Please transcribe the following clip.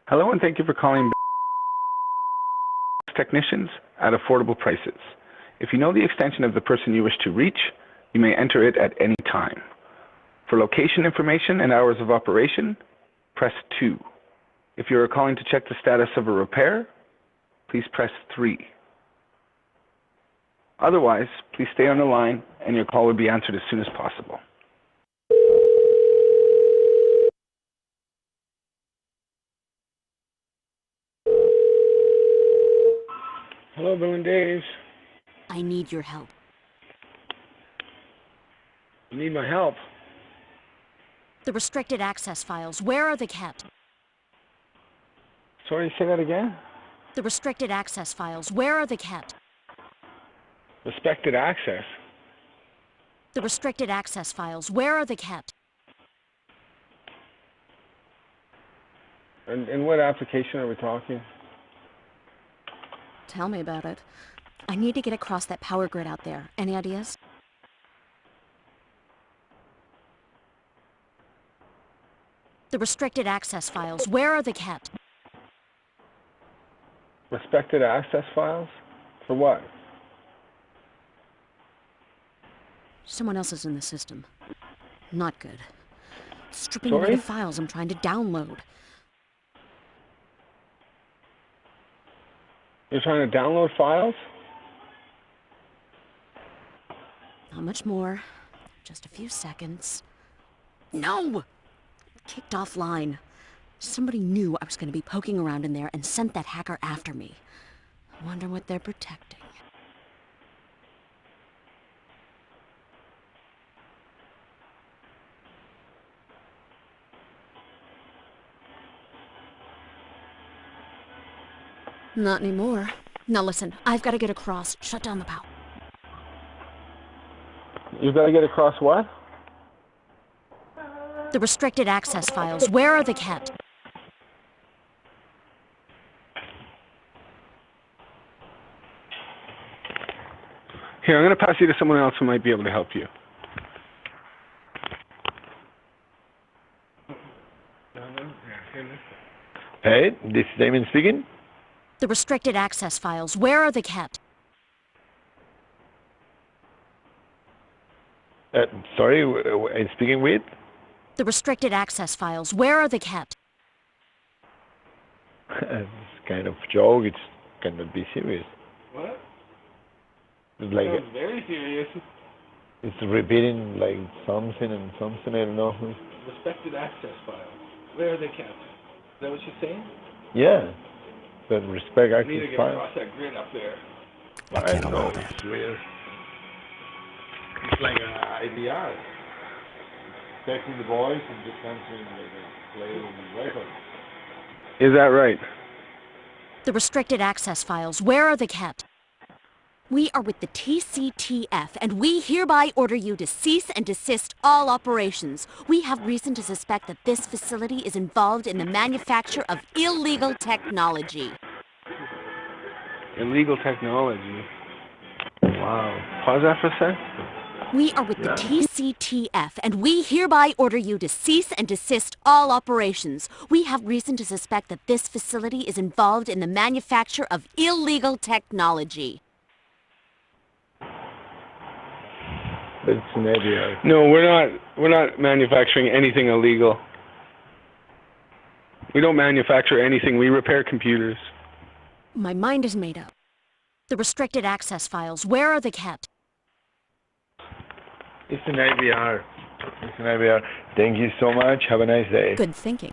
Hello and thank you for calling technicians at affordable prices. If you know the extension of the person you wish to reach, you may enter it at any time. For location information and hours of operation, press 2. If you are calling to check the status of a repair, please press 3. Otherwise, please stay on the line and your call will be answered as soon as possible. Hello, Bill and Dave. I need your help. You need my help? The restricted access files, where are they kept? Sorry, say that again? The restricted access files, where are they kept? Restricted access? The restricted access files, where are they kept? In what application are we talking? Tell me about it. I need to get across that power grid out there. Any ideas? The restricted access files, where are they kept? Restricted access files? For what? Someone else is in the system. Not good. Stripping away the files I'm trying to download. You're trying to download files? Not much more. Just a few seconds. No! Kicked offline. Somebody knew I was going to be poking around in there and sent that hacker after me. I wonder what they're protecting. Not anymore. Now listen, I've got to get across. Shut down the power. You've got to get across what? The restricted access files, where are they kept? Here, I'm going to pass you to someone else who might be able to help you. Hey, this is Damien speaking. The restricted access files, where are they kept? Sorry, I'm speaking with? The restricted access files, where are they kept? It's kind of joke, it cannot be serious. What? It's like Sounds very serious. it's repeating like something and something, I don't know. Restricted access files. Where are they kept? Is that what you're saying? Yeah, but respect I need to access get file. across that grid up there. I can't don't know, allow that. it's weird. It's like IBR. Taking the voice and just answering like a play record. Is that right? The restricted access files, where are they kept? We are with the TCTF, and we hereby order you to cease and desist all operations. We have reason to suspect that this facility is involved in the manufacture of illegal technology. Illegal technology. Wow. Pause that for a sec. We are with the TCTF, and we hereby order you to cease and desist all operations. We have reason to suspect that this facility is involved in the manufacture of illegal technology. But it's an idea. No, we're not manufacturing anything illegal. We don't manufacture anything. We repair computers. My mind is made up. The restricted access files, where are they kept? It's an IVR. It's an IVR. Thank you so much. Have a nice day. Good thinking.